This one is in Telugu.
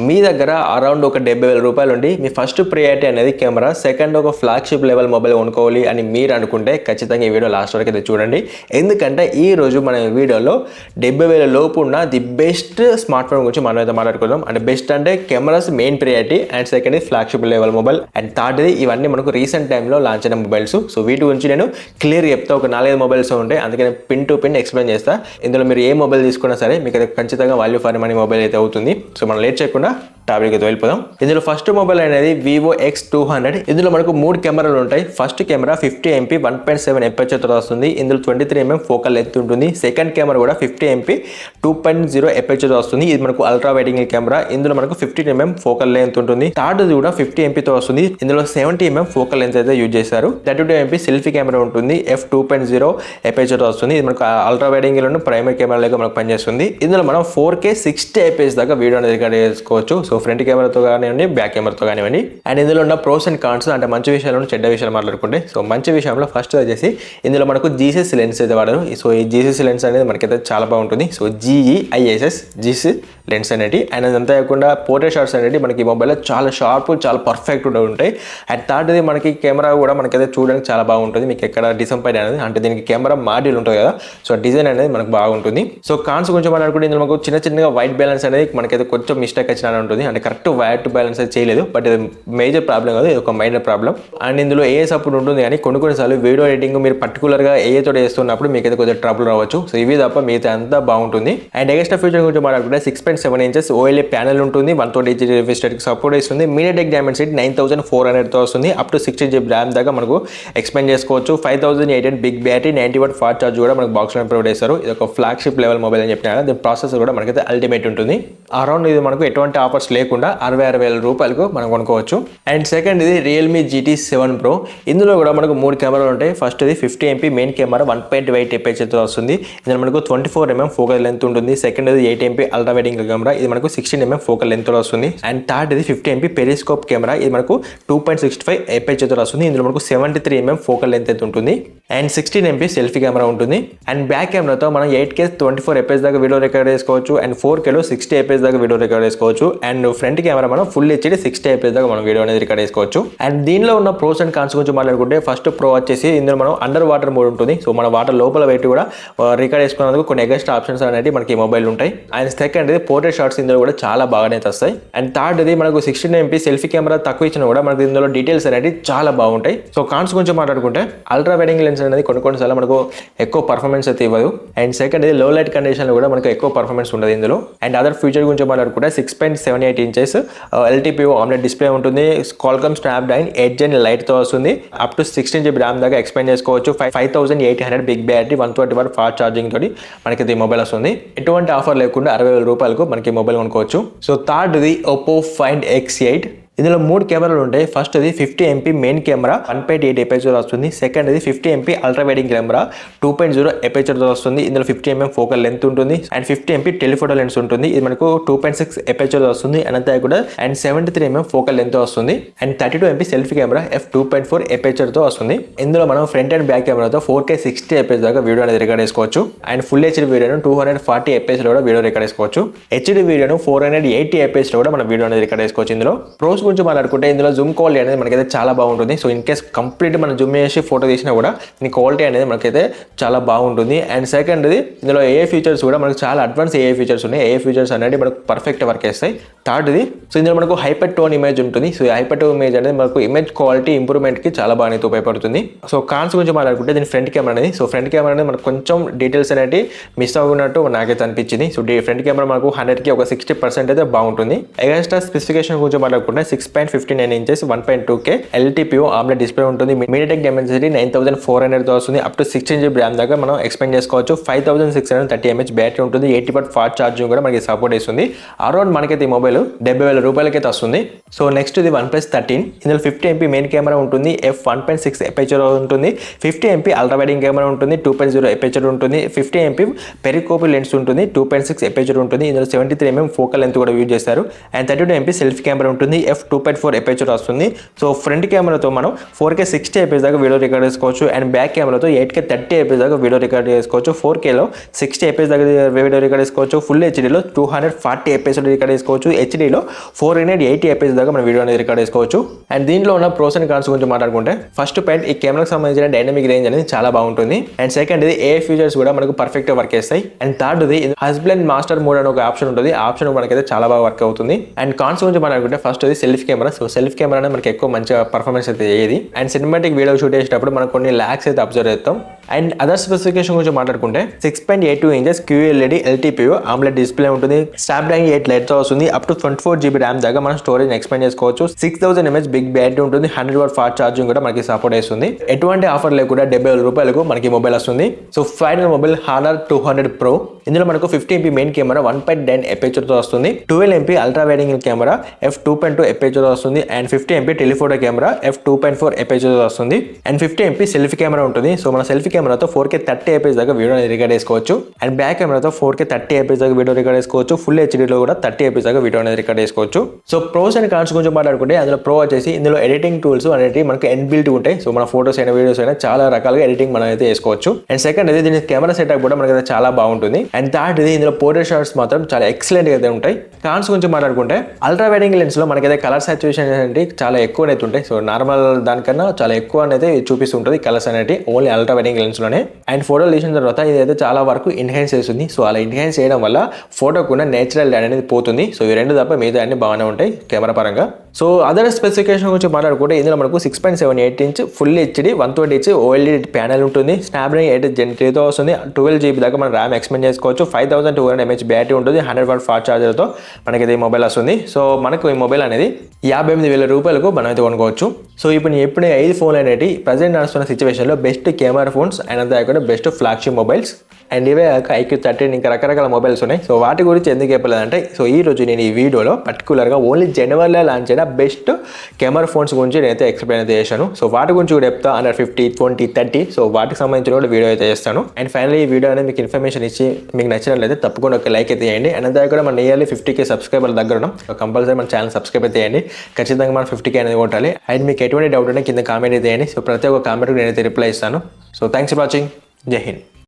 మీ దగ్గర అరౌండ్ ఒక 70,000 రూపాయలు ఉండి మీ ఫస్ట్ ప్రియారిటీ అనేది కెమెరా, సెకండ్ ఒక ఫ్లాగ్షిప్ లెవెల్ మొబైల్ కొనుక్కోవాలి అని మీరు అనుకుంటే ఖచ్చితంగా ఈ వీడియో లాస్ట్ వరకు అయితే చూడండి. ఎందుకంటే ఈ రోజు మన వీడియోలో 70,000 లోపు ఉన్న ది బెస్ట్ స్మార్ట్ ఫోన్ గురించి మనం అయితే మాట్లాడుకుందాం. అంటే బెస్ట్ అంటే cameras main priority, and second flagship level mobile, and third ఇవన్నీ మనకు రీసెంట్ టైంలో లాంచ్ అయిన మొబైల్స్. సో వీటి గురించి నేను క్లియర్ చెప్తా. ఒక 4-5 మొబైల్స్ ఉంటాయి, అందుకని పిన్ టు పిన్ ఎక్స్ప్లెయిన్ చేస్తా. ఇందులో మీరు ఏ మొబైల్ తీసుకున్నా సరే మీకు అయితే ఖచ్చితంగా వాల్యూ ఫర్ మనీ మొబైల్ అయితే అవుతుంది. సో మనం లేట్ చేయకుండా టాపిక్ అయితే వెళ్ళిపోదాం. ఇందులో ఫస్ట్ మొబైల్ అనేది Vivo X200. ఇందులో మనకు 3 కెమెరాలు ఉంటాయి. ఫస్ట్ కెమెరా 50 MP 1.7 ఎపర్చర్ తో వస్తుంది. ఇందులో 23 mm ఫోకల్ లెంత్ ఉంటుంది. సెకండ్ కెమెరా కూడా 50 MP 2.0 ఎపర్చర్ తో వస్తుంది. ఇది మనకు అల్ట్రా వైడ్ యాంగిల్ కెమెరా. ఇందులో మనకు 15 mm ఫోకల్ లెంత్ ఉంటుంది. థర్డ్ కూడా 50 MP తో వస్తుంది. ఇందులో 70 mm ఫోకల్ లెంత్ అయితే యూజ్ చేశారు. 32 MP సెల్ఫీ కెమెరా ఉంటుంది. f2.0 ఎపర్చర్ తో వస్తుంది. ఇది మనకు అల్ట్రా వైడ్ యాంగిల్ లో ప్రైమరీ కెమెరా లాగా మనకు పనిచేస్తుంది. ఇందులో మనం 4K 60 fps దాకా వీడియో అనేది రికార్డ్ చేసుకోవచ్చు. సో ఫ్రంట్ కెమెరాతో కానివ్వండి, బ్యాక్ కెమెరాతో కానివ్వండి. అండ్ ఇందులో ఉన్న ప్రోస్ అండ్ కాన్స్, అంటే మంచి విషయాలను చెడ్డ విషయాలు మాట్లాడుకుంటే, సో మంచి విషయంలో ఫస్ట్ వచ్చేసి ఇందులో మనకు జీసస్ లెన్స్ అయితే వాడరు. సో ఈ జీసస్ లెన్స్ అనేది మనకైతే చాలా బాగుంటుంది. సో GEISS జీసస్ లెన్స్ అనేది. అండ్ అదంతా కాకుండా పోర్ట్రేట్ షాట్స్ అనేది మనకి ఈ మొబైల్లో చాలా షార్ప్, చాలా పర్ఫెక్ట్ ఉంటాయి. అండ్ థర్డ్ది మనకి కెమెరా కూడా మనకైతే చూడడానికి చాలా బాగుంటుంది. మీకు ఎక్కడ డిసప్పాయింట్ అనేది, అంటే దీనికి కెమెరా మాడ్యూల్ ఉంటుంది కదా, సో డిజైన్ అనేది మనకు బాగుంటుంది. సో కాన్స్ గురించి మాట్లాడుకుంటే ఇందులో మనకు చిన్నగా వైట్ బ్యాలెన్స్ అనేది మనకైతే కొంచెం మిస్టేక్ వచ్చిన ఉంటుంది. అంటే కరెక్ట్ వైట్ బ్యాలెన్స్ అయితే చేయలేదు, బట్ ఇది మేజర్ ప్రాబ్లం కాదు, ఇది ఒక మైనర్ ప్రాబ్లం. అండ్ ఇందులో ఏ సపోర్ట్ ఉంటుంది, కానీ కొన్నిసార్లు వీడియో ఎడిటింగ్ మీరు పర్టికులర్గా ఏతో చేస్తున్నప్పుడు మీకు అయితే కొంచెం ట్రబుల్ రావచ్చు. సో ఇవి తప్ప మిగతా అంతా బాగుంటుంది. అండ్ ఎక్స్ట్రా ఫీచర్ గురించి మాట్లాడుకుంటే 6.7 inches OLED ప్యానల్ ఉంటుంది. 128 GB స్టేట్కి సపోర్ట్ ఇస్తుంది. MediaTek Dimensity 9400 తో వస్తుంది. అప్ టు 16 GB ర్యామ్ దాకా మనకు ఎక్స్పెండ్ చేసుకోవచ్చు. 5800 big battery, 90W fast charge కూడా మనకు బాక్స్ లో ప్రొవైడ్ చేస్తారు. ఇది ఒక ఫ్లాగ్షిప్ లెవెల్ మొబైల్ అని చెప్పిన దీని ప్రాసెసర్ కూడా మనకైతే అల్టిమేట్ ఉంటుంది. అరౌండ్ ఇది మనకు ఎటువంటి ఆఫర్స్ లేకుండా 66,000 రూపాయలకు మనం కొనుక్కోవచ్చు. అండ్ సెకండ్ ఇది Realme GT7 Pro. ఇందులో కూడా మనకు 3 కెమెరాలు ఉంటాయి. ఫస్ట్ ఇది 50 MP మెయిన్ కెమెరా 1.8 ఎపర్చర్ తో వస్తుంది. ఇందులో మనకు 24 mm ఫోకల్ లెంత్ ఉంటుంది. సెకండ్ ఇది 8 MP ultra wide angle camera. ఇది మనకు 16 mm ఫోకల్ లెంత్ తో వస్తుంది. అండ్ థర్డ్ ఇది 50 MP పెరిస్కోప్ కెమెరా. ఇది మనకు 2.65 ఎపర్చర్ తో వస్తుంది. ఇందులో మనకు 73 mm ఫోకల్ లెంత్ అయితే ఉంటుంది. అండ్ 16 MP సెల్ఫీ కెమెరా ఉంటుంది. అండ్ బ్యాక్ కెమెరాతో మనం 8K 24 fps దాకా వీడియో రికార్డ్ చేసుకోవచ్చు. అండ్ 4K 60 fps దాకా వీడియో రికార్డ్ చేసుకోవచ్చు. అండ్ ఫ్రంట్ కెమెరా మనం ఫుల్ HD 60 fps దాకా మనం వీడియో అనేది రికార్డ్ చేసుకోవచ్చు. అండ్ దీనిలో ఉన్న ప్రోస్ అండ్ కాన్స్ గురించి మాట్లాడుకుంటే ఫస్ట్ ప్రో వచ్చేసి ఇందులో మనం అండర్ వాటర్ మోడ్ ఉంటుంది. సో మన వాటర్ లోపల పెట్టి కూడా రికార్డ్ చేసుకున్నందుకు కొన్ని ఎక్స్ట్రా ఆప్షన్స్ అనేవి మనకి మొబైల్ ఉంటాయి. అండ్ సెకండ్ ఇది పోర్ట్రేట్ షాట్స్ ఇందులో కూడా చాలా బాగానే వస్తాయి. అండ్ థర్డ్ ఇది మనకు 16 MP సెల్ఫీ కెమెరా తక్కువ ఇచ్చినా కూడా మనకి ఇందులో డీటెయిల్స్ అనేవి చాలా బాగుంటాయి. సో కాన్స్ గురించి మాట్లాడుకుంటే అల్ట్రా వైడ్ యాంగిల్ లెన్స్ అనేది కొన్నిసార్లు మనకు ఎక్కువ పర్ఫార్మెన్స్ అయితే ఇవ్వదు. అండ్ సెకండ్ ఇది లో లైట్ కండిషన్ లో కూడా మనకు ఎక్కువ పర్ఫార్మెన్స్ ఉండదు ఇందులో. అండ్ అదర్ ఫీచర్ గురించి మాట్లాడుకుంటే 6.78 inches LTPO ఆమ్లెట్ డిస్ప్లే ఉంటుంది. Qualcomm Snapdragon 8 Gen లైట్ తో వస్తుంది. అప్ టు 16 GB ర్యామ్ దాకా ఎక్స్పెండ్ చేసుకోవచ్చు. 5800 big battery, 120W fast charging తోటి మనకి ఈ మొబైల్ వస్తుంది. ఎటువంటి ఆఫర్ లేకుండా 60,000 రూపాయలకు మనకి మొబైల్ కొనుక్కోవచ్చు. సో థర్డ్ ఇది Oppo Find X8. ఇందులో 3 కెమెరాలు ఉంటాయి. ఫస్ట్ ఇది 50 MP మెయిన్ కెమెరా 1.8 ఎపర్చర్ వస్తుంది. సెకండ్ ఇది 50 MP ultra wide angle camera 2.0 aperture తో వస్తుంది. ఇందులో 50 mm ఫోకల్ లెంత్ ఉంటుంది. అండ్ 50 MP టెలిఫోటో లెన్స్ ఉంటుంది. ఇది మనకు 2.6 ఎపర్చర్ వస్తుంది. అంతే కూడా అండ్ 73 mm ఫోకల్ లెంత్ వస్తుంది. And 32 MP selfie camera f2.4 aperture తో వస్తుంది. ఇందులో మనం ఫ్రంట్ అండ్ బ్యాక్ కెమెరాతో 4K 60 fps దాకా వీడియో అనేది రికార్డ్ చేసుకోవచ్చు. అండ్ ఫుల్ HD వీడియోను 240 fps లో కూడా వీడియో రికార్డ్ చేసుకోవచ్చు. HD వీడియోను 480 fps లో కూడా మనం వీడియో అనేది రికార్డ్ చేసుకోవచ్చు. ఇందులో ప్రోస్ గురించి మాట్లాడుకుంటే ఇందులో జూమ్ క్వాలిటీ అనేది మనకైతే చాలా బాగుంటుంది. సో ఇన్ కేస్ కంప్లీట్ మనం జూమ్ చేసి ఫోటో తీసినా కూడా దీని క్వాలిటీ అనేది మనకైతే చాలా బాగుంటుంది. అండ్ సెకండ్ ఇందులో AI ఫీచర్స్ కూడా మనకు చాలా అడ్వాన్స్ AI ఫీచర్స్ ఉన్నాయి. AI ఫీచర్స్ అనేది మనకు పర్ఫెక్ట్ వర్క్ చేస్తాయి. థర్డ్ సో ఇందులో మనకు హైపర్ టోన్ ఇమేజ్ ఉంటుంది. సో హైపర్ టోన్ ఇమేజ్ అనేది మనకు ఇమేజ్ క్వాలిటీ ఇంప్రూవ్మెంట్ కి చాలా బాగా ఉపయోగపడుతుంది. సో కాన్స్ గురించి మాట్లాడుకుంటే దీని ఫ్రంట్ కెమెరా అనేది, సో ఫ్రంట్ కెమెరా అనేది మనకు కొంచెం డీటెయిల్స్ అనేవి మిస్ అవుతున్నట్టు నాకైతే అనిపించింది. సో ఫ్రంట్ కెమెరా మనకు 100కి ఒక 60% అయితే బాగుంటుంది. ఎక్స్ట్రా స్పెసిఫికేషన్ గురించి మాట్లాడుకుంటే 6.59 inches 1.2K LTPO omelette display ఉంటుంది. MediaTek Dimensity 9400 తో వస్తుంది. అప్ టు 16 GB ర్యామ్ దాకా మనం ఎక్స్పెండ్ చేసుకోవచ్చు. 5630 mAh బ్యాటరీ ఉంటుంది. 80W ఫాస్ట్ ఛార్జింగ్ కూడా మనకి సపోర్ట్ ఇస్తుంది. అరౌండ్ మనకైతే ఈ మొబైల్ 70,000 రూపాయలకైతే వస్తుంది. సో నెక్స్ట్ ఇది OnePlus 13. ఇందులో 50 MP మెయిన్ కెమెరా ఉంటుంది. f1.6 ఎపర్చర్ ఉంటుంది. 50 MP ultra wide angle camera ఉంటుంది. 2.0 ఎపర్చర్ ఉంటుంది. 50 MP పెరిస్కోప్ లెన్స్ ఉంటుంది. 2.6 ఎపర్చర్ ఉంటుంది. ఇందులో 73 mm ఫోకల్ లెంత్ కూడా యూజ్ చేస్తారు. అండ్ 32 MP సెల్ఫీ కెమెరా ఉంటుంది. f2.4 ఎపేచర్ వస్తుంది. సో ఫ్రంట్ కెమెరాతో మనం 4K 60 fps దాకా వీడియో రికార్డ్ చేసుకోవచ్చు. అండ్ బ్యాక్ కెమెరాతో 8K 30 fps దాకా వీడియో రికార్డ్ చేసుకోవచ్చు. 4Kలో 60 fps దాకా వీడియో రికార్డ్ చేసుకోవచ్చు. ఫుల్ హెచ్డీలో 240 fps రికార్డ్ చేసుకోవచ్చు. హెచ్డీలో 480 fps దాకా మన వీడియో అనేది రికార్డ్ చేసుకోవచ్చు. అండ్ దీంట్లో ఉన్న ప్రోస్ అండ్ కాన్స్ గురించి మాట్లాడుకుంటే ఫస్ట్ పాయింట్ ఈ కెమెరాకి సంబంధించిన డైనమిక్ రేంజ్ అనేది చాలా బాగుంటుంది. అండ్ సెకండ్ ఇది ఏ ఫీచర్స్ కూడా మనకు పర్ఫెక్ట్ వర్క్ చేస్తాయి. అండ్ థర్డ్ ఇది హస్బెండ్ మాస్టర్ మోడ్ అని ఒక ఆప్షన్ ఉంటుంది. ఆ ఆప్షన్ మనకైతే చాలా బాగా వర్క్ అవుతుంది. అండ్ కాన్స్ గురించి మాట్లాడుకుంటే ఫస్ట్ ఇది self camera. So self camera అనేది మనకి ఎక్కువ మంచిగా పర్ఫార్మెన్స్ అయితే చేయదు. అండ్ సినిమాటిక్ వీడియో షూట్ చేసేటప్పుడు మనం కొన్ని ల్యాగ్స్ అయితే అబ్జర్వ్ చేస్తాం. అండ్ అదర్ స్పెసిఫికేషన్ గురించి మాట్లాడుకుంటే 6.82 inches QLED LTPO AMOLED display ఉంటుంది. స్నాప్డ్రాగన్ 8 లైట్తో వస్తుంది. అప్ టు 24GB ర్యామ్ దాకా మనం స్టోరేజ్ ఎక్స్పాండ్ చేసుకోవచ్చు. 6000 mAh బిగ్ బ్యాటరీ ఉంటుంది. 100W ఫాస్ట్ ఛార్జింగ్ కూడా మనకి సపోర్ట్ చేస్తుంది. ఎటువంటి ఆఫర్ లేకుండా 70,000 రూపాయలకు మనకి మొబైల్ వస్తుంది. So final mobile Honor 200 Pro. ఇందులో మనకు 50MP మెయిన్ కెమెరా 1.9 ఎపేచర్తో వస్తుంది. 12MP ultra wide angle camera f2.2 ఎపేచర్తో వస్తుంది. And 50MP telephoto camera f2.4 ఎపేచర్తో వస్తుంది. అండ్ 50MP సెల్ఫీ కెమెరా ఉంటుంది. సో మన సెల్ఫీ కెమెరాతో 4K 30 fps దాకా వీడియో రికార్డ్ చేసుకోవచ్చు. అండ్ బ్యాక్ కెమెరాతో 4K 30 fps దాకా వీడియో రికార్డ్ చేసుకోవచ్చు. ఫుల్ హెచ్డీలో కూడా 30 fps దాకా వీడియో అనేది రికార్డ్ చేసుకోవచ్చు. సో ప్రోస్ అండ్ కాన్స్ గురించి మాట్లాడుకుంటే అందులో ప్రో వచ్చేసి ఇందులో ఎడిటింగ్ టూల్స్ అనేవి మనకు ఇన్బిల్ట్ ఉంటాయి. సో మన ఫోటోస్ అయినా వీడియోస్ అయినా చాలా రకాలుగా ఎడిటింగ్ మనం అయితే చేసుకోవచ్చు. అండ్ సెకండ్ ఇది దీని కెమెరా సెటప్ కూడా మనకైతే చాలా బాగుంటుంది. అండ్ థర్డ్ ఇది ఇందులో పోర్ట్రేట్ షాట్స్ మాత్రం చాలా ఎక్సలెంట్ గా అయితే ఉంటాయి. కాన్స్ గురించి మాట్లాడుకుంటే అల్ట్రా వైడ్ యాంగిల్ లెన్స్ లో మనకైతే కలర్ సాచురేషన్ అనేది చాలా ఎక్కువ అయితే ఉంటాయి. సో నార్మల్ దానికన్నా చాలా ఎక్కువ అనేది చూపిస్తుంటుంది కలర్స్ అనేవి only ultra wide angle lens లోనే. అండ్ ఫోటో తీసిన తర్వాత ఇది అయితే చాలా వరకు ఎన్హాన్స్ చేస్తుంది. సో అలా ఎన్హాన్స్ చేయడం వల్ల ఫోటోకున్న నేచురల్ ల్యాండ్ అనేది పోతుంది. సో ఈ రెండు తప్ప మిగతా అన్ని బాగానే ఉంటాయి కెమెరా పరంగా. సో అదర్ స్పెసిఫికేషన్ గురించి మాట్లాడుకుంటే ఇందులో మనకు 6.78 inch full HD 120Hz OLED panel ఉంటుంది. స్నాప్డ్రాగన్ 8 Gen 3తో వస్తుంది. 12GB దాకా మనం ర్యామ్ ఎక్స్పెండ్ చేసుకోవచ్చు. 5200 mAh బ్యాటరీ ఉంటుంది. 100W ఫాస్ట్ ఛార్జర్తో మనకి ఇది మొబైల్ వస్తుంది. సో మనకు ఈ మొబైల్ అనేది 58,000 రూపాయలకు మనం అయితే కొనుక్కోవచ్చు. సో ఇప్పుడు ఎప్పుడే 5 ఫోన్లు అనేవి ప్రజెంట్ నడుస్తున్న సిచ్యువేషన్లో బెస్ట్ కెమెరా ఫోన్స్ అండ్ అంతే కాకుండా బెస్ట్ ఫ్లాగ్షిప్ మొబైల్స్ అండ్ ఇవే IQ13 ఇంకా రకరకాల మొబైల్స్ ఉన్నాయి. సో వాటి గురించి ఎందుకు చెప్పలేదంటే సో ఈ రోజు నేను ఈ వీడియోలో పర్టికులర్గా ఓన్లీ జనవరిలో లాంచ్ అయిన బెస్ట్ కెమెరా ఫోన్స్ గురించి నేనైతే ఎక్స్ప్లెయిన్ అయితే చేశాను. సో వాటి గురించి కూడా చెప్తా అండర్ 50, 20, 30. సో వాటికి సంబంధించిన కూడా వీడియో అయితే చేస్తాను. అండ్ ఫైనల్లీ ఈ వీడియో అనేది మీకు ఇన్ఫర్మేషన్ ఇచ్చి మీకు నచ్చినట్లయితే తప్పకుండా ఒక లైక్ అయితే చేయండి. అండ్ అంతే కూడా మన నియర్లీ 50K సబ్స్క్రైబర్ల దగ్గర ఉన్నాం. సో కంపల్సరీ మన ఛానల్ సబ్స్క్రైబ్ అయితే చేయండి. ఖచ్చితంగా మనం 50K అనేది కొట్టాలి. అండ్ మీకు ఎటువంటి డౌట్ ఉంటే కింద కామెంట్ అయితే చేయండి. సో ప్రతి ఒక్క కామెంట్కి నేనైతే రిప్లై ఇస్తాను. So thanks for watching. జై హింద్.